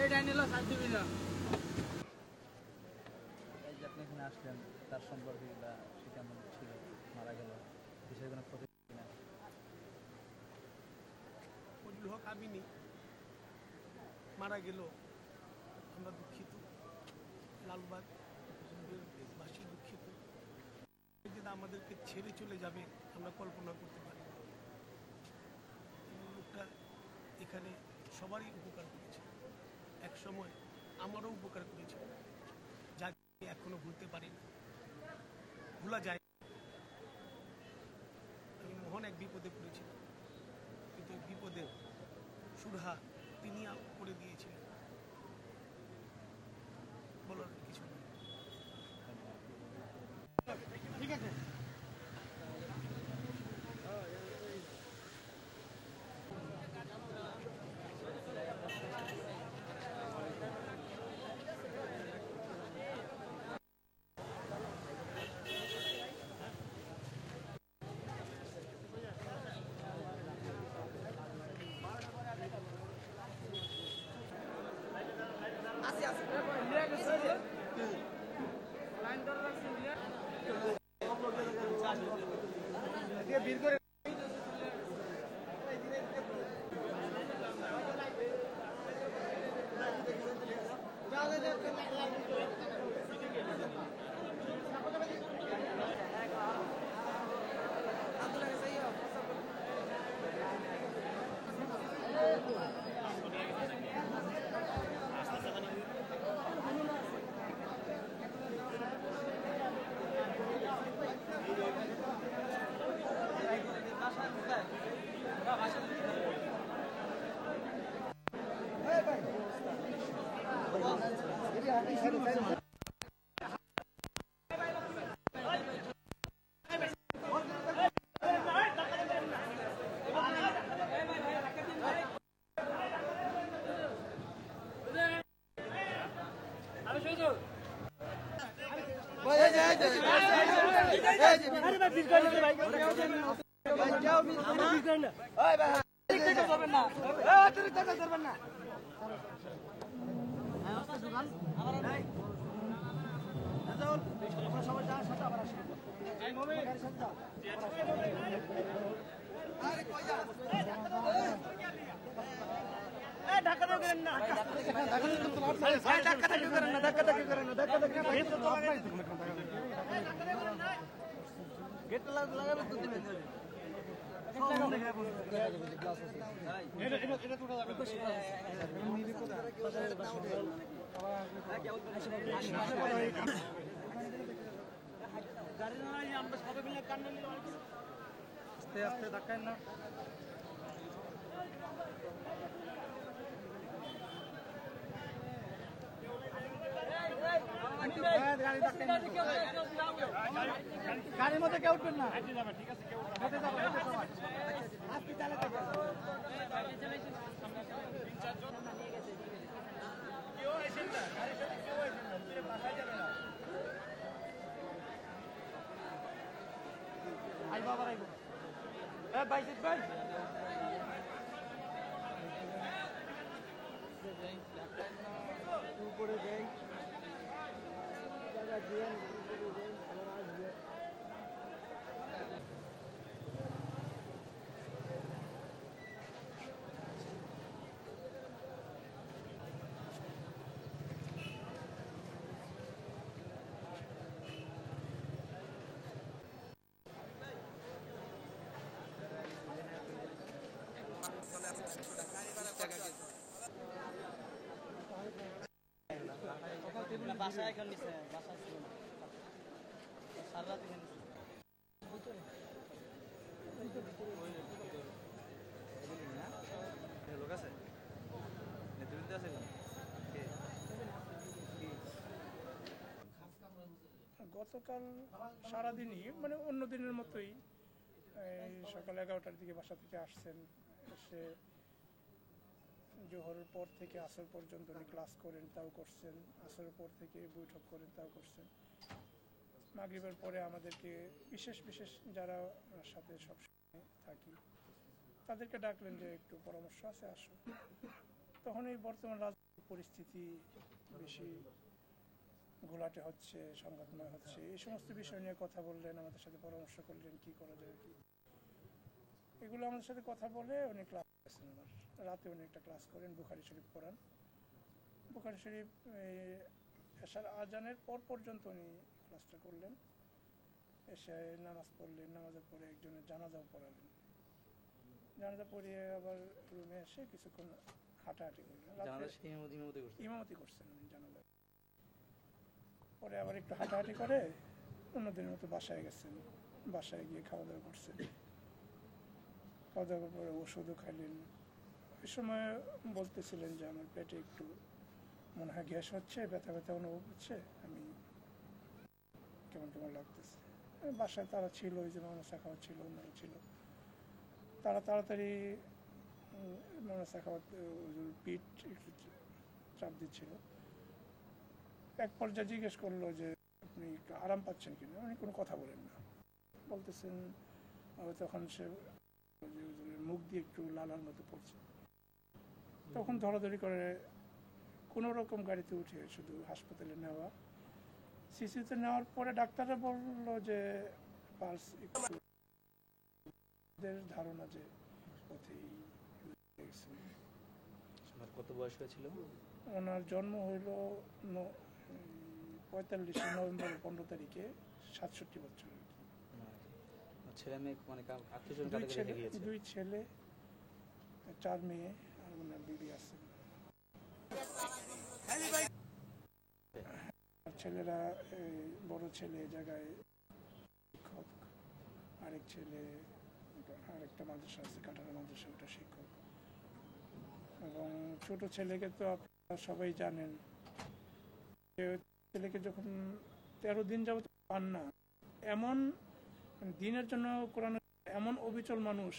আপনি এখানে আসলেন তার সম্পর্কে বা সে কেমন ছিল, মারা গেল, বিষয়ে কোনো ক্ষতি কিনা? ফজলুল হক আমিনী মারা গেল, আমরা দুঃখিত। লালবাগ বাসী দুঃখিত। যেটা আমাদেরকে ছেড়ে চলে যাবে আমরা কল্পনা করতে পারি। লোকটা এখানে সবারই উপকার করেছে, এক সময় আমারও উপকার করেছে, যাকে এখনো ভুলতে পারি না, ভোলা যায়। আমি মহান এক বিপদে পড়েছিলাম, কিন্তু এই বিপদের সুরাহা তিনি করে দিয়েছিলেন, বলার কিছু নেই। ঠিক আছে। আস্তে আস্তে ধাক্কায় না। গাড়ির মধ্যে কেউ উঠবেন না। ঠিক আছে, কেউ উপরে যাই জায়গা দিয়ে বাসায় এখন নিছে, বাসায় ছিল না, সারা রাত এখানে লোক আছে, নেতৃত্বে আছে। গতকাল সারাদিনই মানে অন্য দিনের মতোই সকাল 11টার দিকে বাসা থেকে আসছেন, এসে জোহরের পর থেকে আসর পর্যন্ত উনি ক্লাস করেন, তাও করছেন। আসরের পর থেকে বৈঠক করেন, তাও করছেন। মাগরিবের পরে আমাদেরকে বিশেষ বিশেষ যারা সাথে সবসময় থাকি তাদেরকে ডাকলেন যে একটু পরামর্শ আছে, আসো। তখন এই বর্তমান রাজনৈতিক পরিস্থিতি বেশি ঘোলাটে হচ্ছে, সংঘাতময় হচ্ছে, এই সমস্ত বিষয় নিয়ে কথা বললেন, আমাদের সাথে পরামর্শ করলেন কি করা যায় কি। এগুলো আমাদের সাথে কথা বলে উনি ক্লাস করেছেন। আমার রাতে উনি একটা ক্লাস করেন, বুখারী শরীফ পড়ান। বুখারী শরীফ এশার আজানের পর পর্যন্ত উনি ক্লাসটা করলেন। এসে নামাজ পড়লেন, নামাজের পরে একজনের জানাজাও পড়ালেন। জানাজা পড়িয়ে আবার রুমে এসে কিছুক্ষণ হাঁটাহাঁটি করলেন, ইমামতি করছেন উনি জানাজা। পরে আবার একটু হাঁটাহাঁটি করে অন্যদিনের মতো বাসায় গেছেন। বাসায় গিয়ে খাওয়া দাওয়া করছেন। খাওয়া দাওয়ার পরে ওষুধও খাইলেন। ওই সময় বলতেছিলেন যে আমার পেটে একটু মনে হয় গ্যাস হচ্ছে, ব্যথা ব্যথা অনুভব হচ্ছে, আমি কেমন কেমন লাগতেছে। বাসায় তারা ছিল, ওই যে মানসা খাওয়া ছিল, অন্যরা ছিল, তারা তাড়াতাড়ি মানসা খাওয়া পিঠ একটু চাপ দিচ্ছিল। এক পর্যায়ে জিজ্ঞেস করলো যে আপনি একটু আরাম পাচ্ছেন কিনা। উনি কোনো কথা বলেন না, বলতেছেন। তখন সে মুখ দিয়ে একটু লালার মতো পড়ছে। তখন ধরাধরি করে কোনো রকম গাড়িতে উঠে শুধু হাসপাতালে নেওয়া। সিসিতে নেওয়ার পরে ডাক্তাররা বললো যে পালস একটু, ধারণা যে পথেই। কত বয়স হয়েছিল? ওনার জন্ম হইল 45 নভেম্বর 15 তারিখে, 67 বছর। ছেলে মেয়ে মানে আত্মীয়? 2 ছেলে, 4 মেয়ে, আর ওনার বিবি আছে। ছেলেরা, বড় ছেলে জায়গায় শিক্ষক, আরেক ছেলে আরেকটা মাদ্রাসা আছে, কাটারা মাদ্রাসা, ওটা শিক্ষক। এবং ছোট ছেলেকে তো আপনারা সবাই জানেন, ছেলেকে যখন 13 দিন যাবত পান না, এমন দিনের জন্য কোরআন এমন অবিচল মানুষ,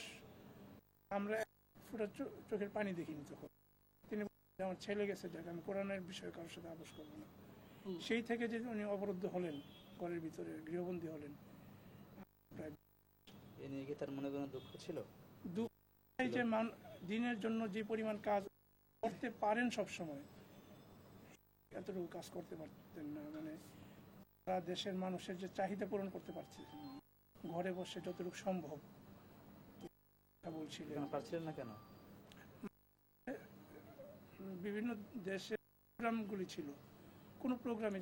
আমরা পুরো চোখের পানি দেখিনি তখন। তিনি আমার ছেলে গেছে, দেখ আমি কোরআনের বিষয়ে কারোর সাথে আপোষ করবো না। সেই থেকে যে উনি অবরুদ্ধ হলেন, ঘরের ভিতরে গৃহবন্দী হলেন। এ নিয়ে কি তার মনে কোনো দুঃখ ছিল? দুঃখ যে দিনের জন্য যে পরিমাণ কাজ করতে পারেন সবসময়, এতটুকু কাজ করতে পারতেন না। মানে সারা দেশের মানুষের যে চাহিদা পূরণ করতে পারছে, ঘরে বসে যতটুকু সম্ভব বলছিলেন। পারছিলেন না কেন? বিভিন্ন দেশে প্রোগ্রামগুলি ছিল, কোনো প্রোগ্রামে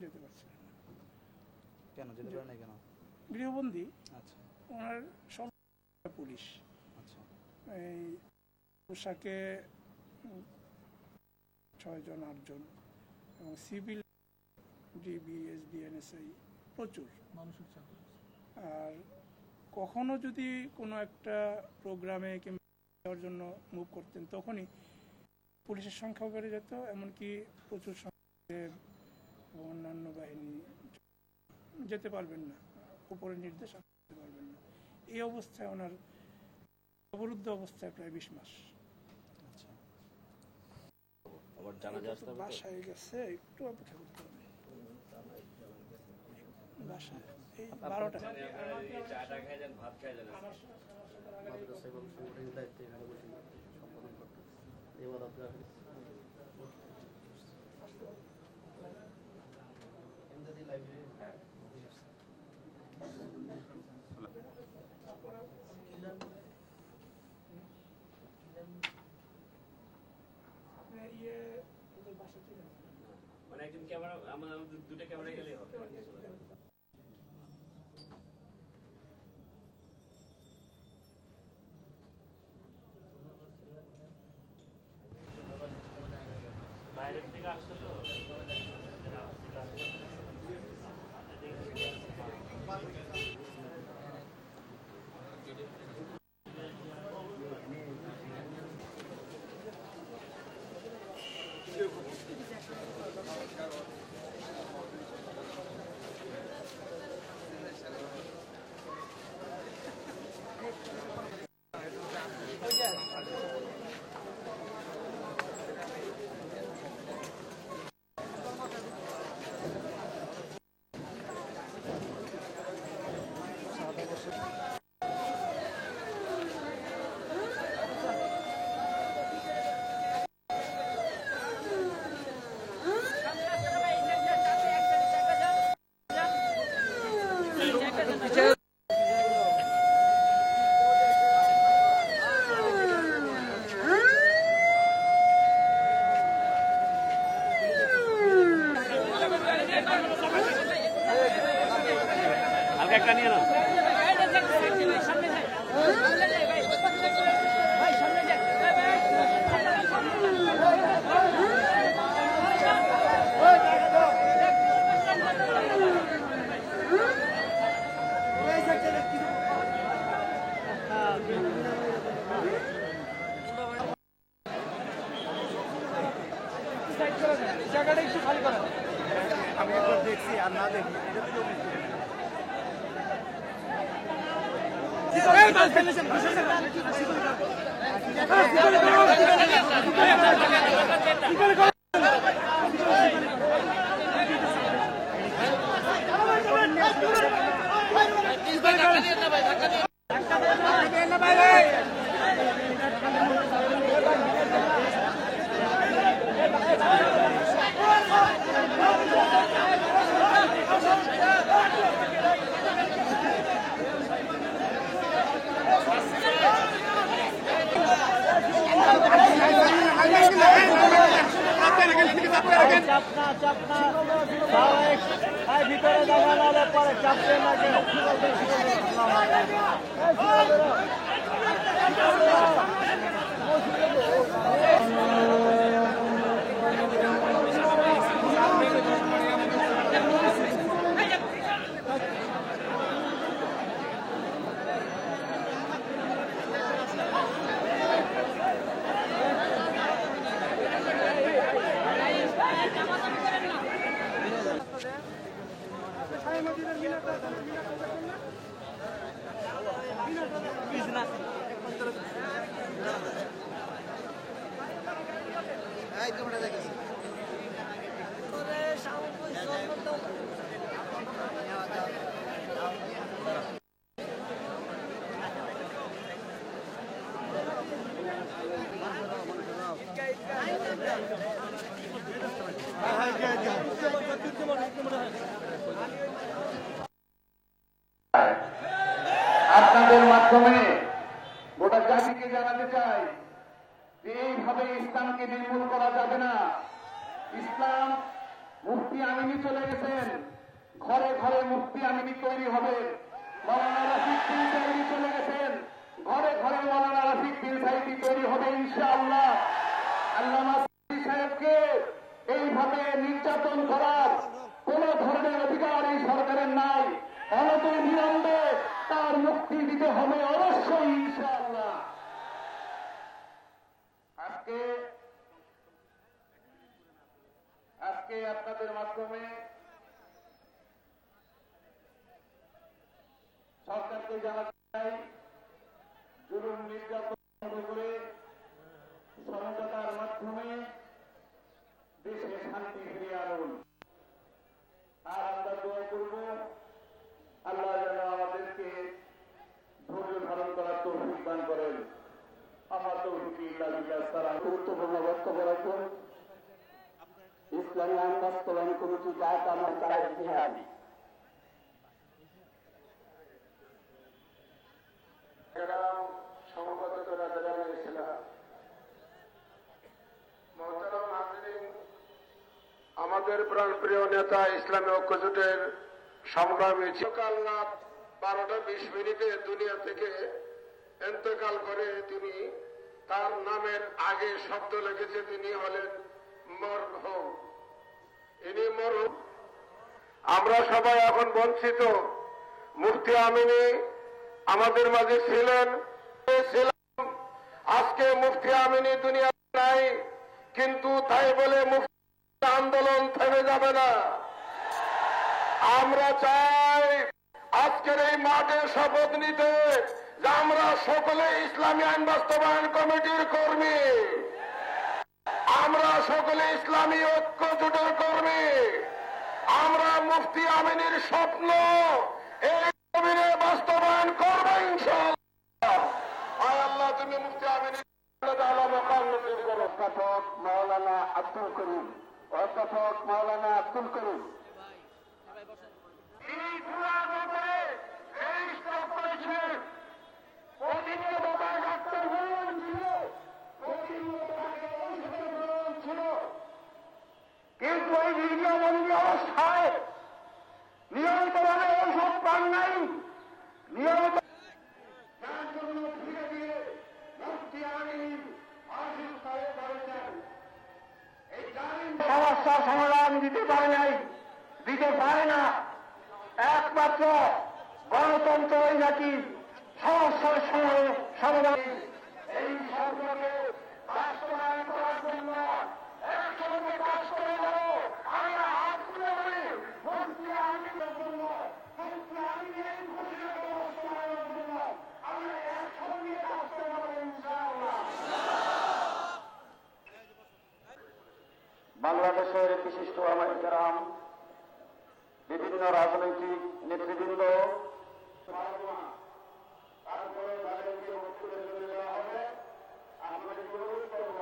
যেতে পারছিলেন না। কেন যেতে পারেন না কেন? গৃহবন্দী। আচ্ছা। ওনার সব পুলিশ। আচ্ছা। এই পোশাকে 6 জন 8 জন, এবং সিভিল ডিবি, এসবি, এনএসআই প্রচুর মানুষের চাপ। আর কখনো যদি কোনো একটা প্রোগ্রামে কিংবা যাওয়ার জন্য মুভ করতেন, তখনই পুলিশের সংখ্যাও বেড়ে যেত, এমনকি প্রচুর সংখ্যা অন্যান্য বাহিনী যেতে পারবেন না, উপরে নির্দেশ করতে পারবেন না। এই অবস্থায় ওনার অবরুদ্ধ অবস্থায় প্রায় 20 মাস। আচ্ছা। বাসায় গেছে, একটু অপেক্ষা করতে হবে। বাসায় এই 12টা। মানে একজন ক্যামেরা, আমাদের দুটো ক্যামেরা গেলে হবে। বাইরের থেকে আসছে তো। মাইকটা নিয়ে নাও। জায়গাটা একটু খালি করা। আমি একবার দেখছি আর না দেখি ভিতরে দাঁড়ালে পরে চাপতে লাগে আপনাদের মাধ্যমে গোটা জাতিকে জানাতে চাই যে এইভাবে ইসলামকে নির্মূল করা যাবে না। ইসলাম মুফতি আমিনী চলে গেছেন, ঘরে ঘরে মুফতি আমিনী তৈরি হবে। মৌলানা রফিক বিন সাইদি চলে গেছেন, ঘরে ঘরে মৌলানা রফিক বিন সাইদি তৈরি হবে ইনশাআল্লাহ। আল্লামা সাইদি সাহেবকে এইভাবে নির্যাতন করার কোন ধরনের অধিকার এই সরকারের নাই। অনতিবিলম্বে তার মুক্তি দিতে হবে অবশ্যই ইনশাআল্লাহ। আজকে আপনাদের মাধ্যমে সরকারকে জানাতে চাই, জুলুম নির্যাতন বন্ধ করে সমঝোতার মাধ্যমে দেশে শান্তি ফিরিয়ে আনুন। আর আমরা দোয়া করব আল্লাহ যেন আমাদেরকে ধৈর্য ধারণ করার তৌফিক দান করেন। আমার তৌফিক ইল্লা বিল্লাহ। গুরুত্বপূর্ণ বক্তব্য রাখুন ইসলামী আইন বাস্তবায়ন কমিটি জায়েদ আহমদ তারেক জিহাদি। আমাদের প্রাণপ্রিয় নেতা ইসলামী ঐক্যজোটের সংগ্রামী সকাল রাত 12:20 দুনিয়া থেকে ইন্তেকাল করে। তিনি তার নামের আগে শব্দ লিখেছে, তিনি হলেন মরহুম। ইনি মরহুম। আমরা সবাই এখন বঞ্চিত। মুফতি আমিনী আমাদের মাঝে ছিলেন, আজকে মুফতি আমিনী দুনিয়া নাই, কিন্তু তাই বলে মুফতি আন্দোলন থেমে যাবে না। আমরা চাই আজকের এই মাঠে শপথ নিতে যে আমরা সকলে ইসলামী আইন বাস্তবায়ন কমিটির কর্মী, আমরা সকলে ইসলামী ঐক্য জোটের কর্মী। আমরা মুফতি আমিনীর স্বপ্ন এই জমিনে বাস্তবায়ন করবো ইনশাআল্লাহ। আয় আল্লাহ, তুমি মুফতি আমিনীর অধ্যাপক মাওলানা আব্দুল করিম, অধ্যাপক মাওলানা আব্দুল করিম কিন্তু এই দীর্ঘবন্দী অবস্থায় নিয়ন্ত্রণে ঔষধ পান নাই। একমাত্র গণতন্ত্রই নাকি সমস্যার সময়ে সমাধান। এই স্বপ্নকে বাস্তবায়ন করার জন্য একসঙ্গে কাজ করে যাব। আমরা হাত তুলে বলি মুফতি আমিনের জন্য, মুফতি আমিনের এই ঘোষণাকে বাস্তবায়নের জন্য আমরা একসঙ্গে কাজ করে যাব ইনশাআল্লাহ। বাংলাদেশের বিশিষ্ট ওলামায়ে কেরাম, বিভিন্ন রাজনৈতিক নেতৃবৃন্দ, তারপরে তাদেরকে বক্তব্য দেওয়া হবে। আমরা অনুরোধ করব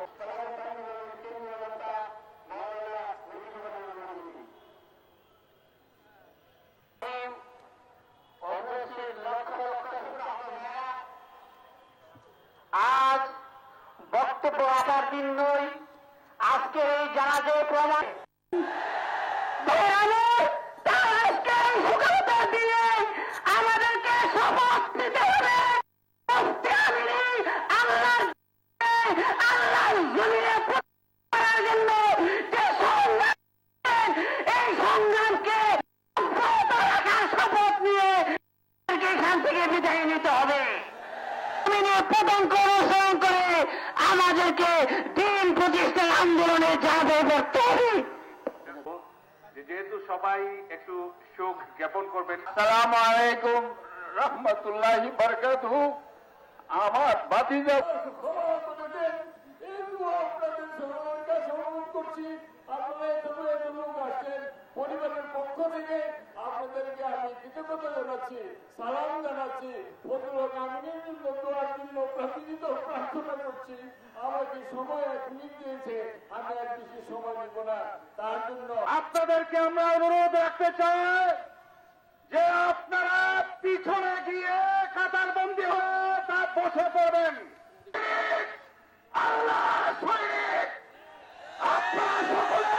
আজ বক্তব্য রাখার দিন নয়, আজকের এই জানাজে প্রমাণ আমাদেরকে শপথ নিতে হবে। আল্লাহর জমিনে করার জন্য যে সংগ্রাম, এই সংগ্রামকে রাখার শপথ নিয়ে এখান থেকে বিদায় নিতে হবে। পতঙ্ক অনুসরণ করে আমাদেরকে দিন প্রতিষ্ঠার আন্দোলনে যাবে করতে হবে। যেহেতু সবাই একটু শোক জ্ঞাপন করবেন। আসসালামু আলাইকুম রহমতুল্লাহি বারাকাতুহু। আমার ভাতিজা পরিবারের পক্ষ থেকে আপনাদেরকে আমি কৃতজ্ঞতা জানাচ্ছি, সালাম জানাচ্ছি। ফজলুল আমিনের জন্য দোয়ার জন্য প্রতিনিধিত প্রার্থনা করছি। আমাকে সময় 1 মিনিট দিয়েছে, আমি আর বেশি সময় নিব না। তার জন্য আপনাদেরকে আমরা অনুরোধ রাখতে চাই যে আপনারা পিছনে গিয়ে কাতারবন্দি হয়ে তা বসে পড়বেন। আল্লাহ শহীদ আপনারা সকলে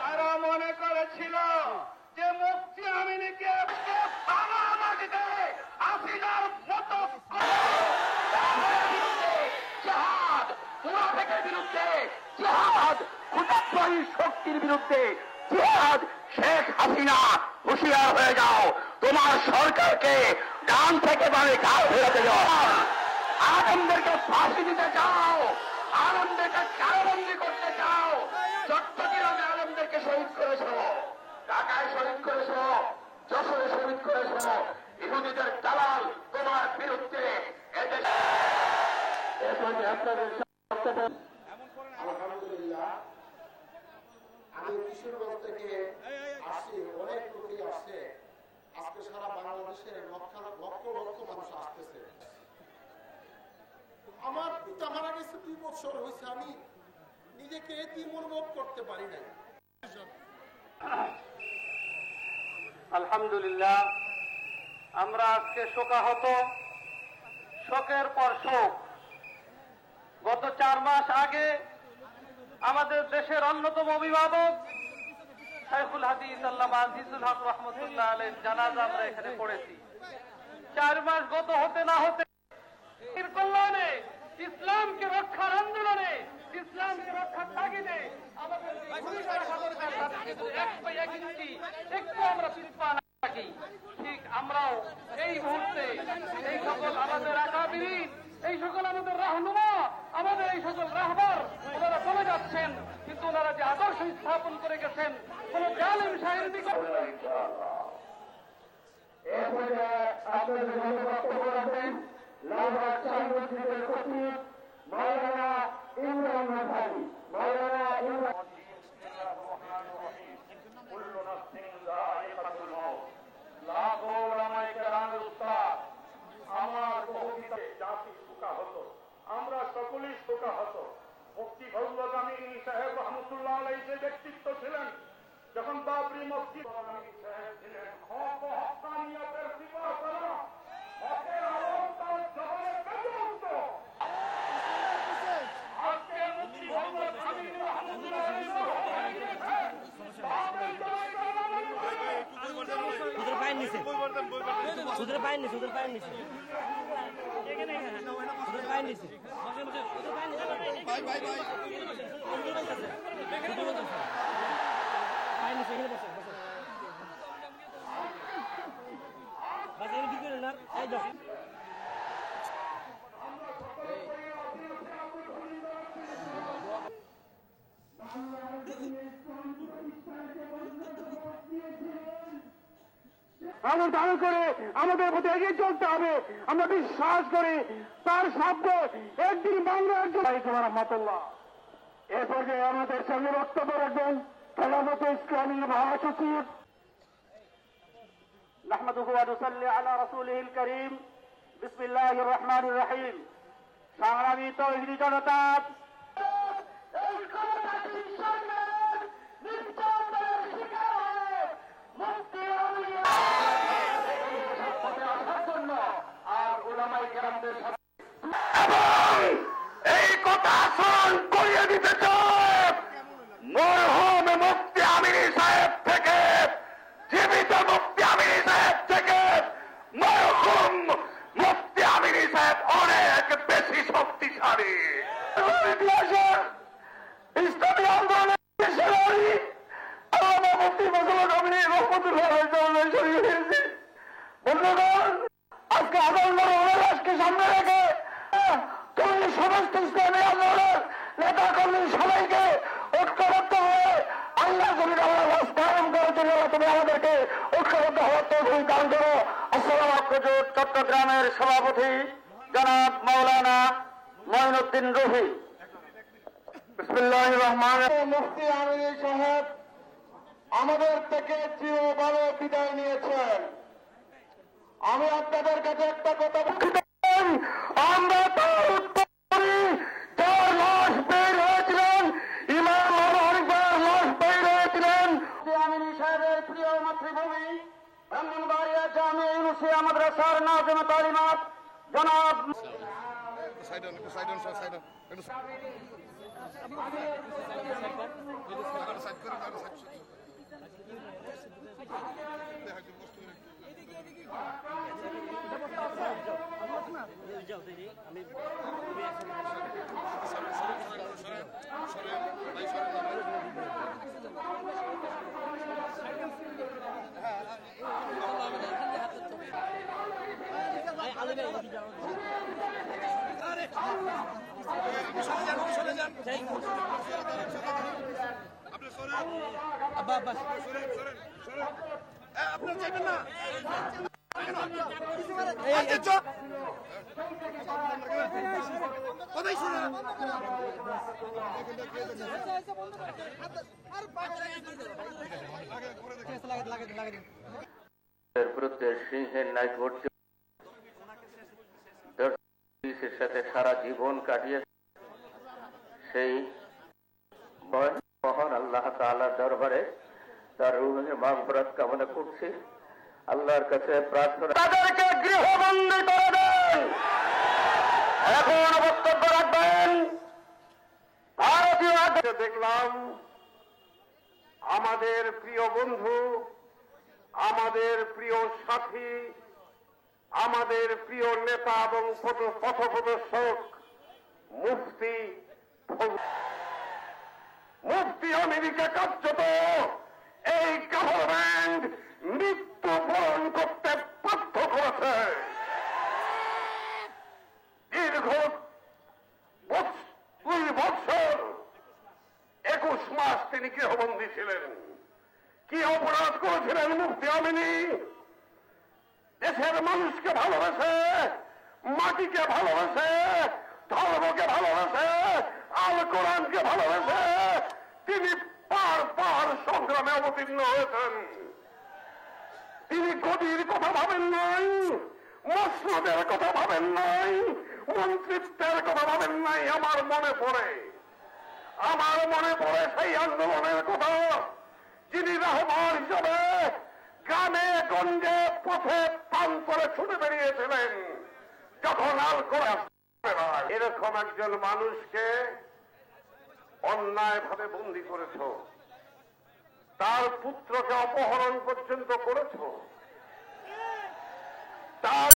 তারা মনে করেছিল যে মুফতি আমিনকে মাটিতে হাসিনার মতো জিহাদ, মুনাফিকের বিরুদ্ধে জিহাদ, ক্ষুদ্রী শক্তির বিরুদ্ধে জিহাদ। শেখ হাসিনা হুঁশিয়ার হয়ে যাও, তোমার সরকারকে ডান থেকে বামে ঘাড় ফেরাতে যাও। আনন্দকে ফাঁসি দিতে চাও, আনন্দকে কারাবন্দি করতে চাও। চট্টগ্রামে আনন্দকে শহীদ করেছ, ঢাকায় শহীদ করেছ, যশোরে শহীদ করেছ। ইহুদিদের দালাল তোমার বিরুদ্ধে আলহামদুলিল্লাহ, আমি কিশোরগঞ্জ থেকে আসছি, অনেক লোকই আসছে। আজকে সারা বাংলাদেশের লক্ষ লক্ষ মানুষ আসতেছে। আমার পিতা মারা গেছে 2 বছর হয়েছে, আমি নিজেকে এতিম অনুভব করতে পারি নাই। আলহামদুলিল্লাহ, আমরা আজকে শোকাহত, শোকের পর শোক। গত 4 মাস আগে আমাদের দেশের অন্যতম অভিভাবক শাইখুল হাদিস আল্লামা আজিজুল হক রহমতুল্লাহ আলাইহির জানাজা আমরা এখানে পড়েছি। 4 মাস গত হতে না হতে কল্যাণে, ইসলামকে রক্ষার আন্দোলনে, ইসলামকে রক্ষার তাগিদে আমাদের একটু আমরা পিছপা না থাকি। ঠিক আমরাও এই মুহূর্তে এই সকল আমাদের আকাবিরিন, এই সকল আমাদের রাহনুমা, আমাদের এই সকল রাহবার ওনারা চলে যাচ্ছেন, কিন্তু ওনারা যে আদর্শ স্থাপন করে গেছেন কোন জালেম শাহের দিকে আমরা সকলেই শোকাহত। মুফতি ফজলুল আমিন সাহেব রহমতুল্লাহ আলাইহি যে ব্যক্তিত্ব ছিলেন, যখন বাবরি মসজিদ সাহেব ছিলেন, হক ও হক্কানিয়তের সিপাহসালা, হকের আলো তার জবানে বেজে উঠত। আজকে মুফতি ফজলুল আমিন রহমতুল্লাহ আলাইহি আমরা দান করে আমাদের প্রতি এগিয়ে চলতে হবে। আমরা বিশ্বাস করি তার শব্দ একদিন বাংলার রহমতুল্লাহ। এ পর্যায়ে আমাদের সঙ্গে বক্তব্য রাখবেন খেলাফত ইসলামী মহাসচিব নাহমাদুহু ওয়া নুসাল্লি আলা রাসূলিহিল কারীম। বিসমিল্লাহির রহমানির রহিম। সংগ্রামী তৌহিদি জনতা, এই কথা স্মরণ করিয়ে দিতে চাই, মরহুম মুফতি আমিনী সাহেব থেকে, জীবিত মুফতি আমিনী সাহেব থেকে মরহুম মুফতি আমিনী সাহেব অনেক বেশি শক্তিশালী। ইতিহাসের ইসলামী আন্দোলনের আল্লামা মুফতি ফজলুল আমিনী রহমতুল্লাহ শরীর হয়েছে। বন্ধুগণ, আজকে আন্দোলনের অভিলাষকে সামনে রেখে তুমি সমস্ত ইসলামী আন্দোলনের নেতা কর্মী সবাইকে ঐক্যবদ্ধ হয়ে আল্লাহ জমির আল্লাহ কায়েম করার জন্য তুমি আমাদেরকে ঐক্যবদ্ধ হওয়ার তৌফিক দান করো। আসসালামু আলাইকুম। চট্টগ্রামের সভাপতি জনাব মাওলানা মঈনুদ্দিন রুহি। বিসমিল্লাহির রহমানির রহিম। মুফতি আমিনী সাহেব আমাদের থেকে চিরভাবে বিদায় নিয়েছেন। আমি আপনাদের কাছে একটা কথা বলতে চাই, আমরা তার উত্তর করি যার লাশ বের হয়েছিলেন, ইমাম আবু হানিফার লাশ বের হয়েছিলেন আমিনী সাহেবের প্রিয় মাতৃভূমি ব্রাহ্মণবাড়িয়া জামিয়া ইউনুসিয়া মাদ্রাসার নাযিমা তালিমাত জনাব বিরুদ্ধে সিংহের ন্যায় ঘটছে পুলিশের সাথে সারা জীবন কাটিয়ে সেই মহান আল্লাহ তাআলার দরবারে তার রূহের মাগফিরাত কামনা করছি। আল্লাহর কাছে প্রার্থনা তাদেরকে গৃহবন্দী করে দেন। এখন বক্তব্য রাখবেন ভারতীয়। দেখলাম আমাদের প্রিয় বন্ধু, আমাদের প্রিয় সাথী, আমাদের প্রিয় নেতা এবং পথপ্রদর্শক মুফতি আমিনীকে কার্যত এই গভর্নমেন্ট মৃত্যুবরণ করতে বাধ্য করেছে। দীর্ঘ 2 বছর 21 মাস তিনি গৃহবন্দী ছিলেন। কি অপরাধ করেছিলেন মুফতি আমিনী? দেশের মানুষকে ভালোবেসে, মাটিকে ভালোবেসে, ধর্মকে ভালোবেসে, আল কোরআনকে ভালোবেসে তিনি পার সংগ্রামে অবতীর্ণ হয়েছেন। তিনি গদির কথা ভাবেন নাই, মসনদের কথা ভাবেন নাই, মন্ত্রিত্বের কথা ভাবেন নাই। আমার মনে পড়ে সেই আন্দোলনের কথা, যিনি রাহবার হিসাবে গ্রামে গঞ্জে পথে প্রান্তরে ছুটে বেরিয়েছিলেন যখন আল কোরআন। এরকম একজন মানুষকে অন্যায়ভাবে বন্দী করেছ, তার পুত্রকে অপহরণ পর্যন্ত করেছ, তার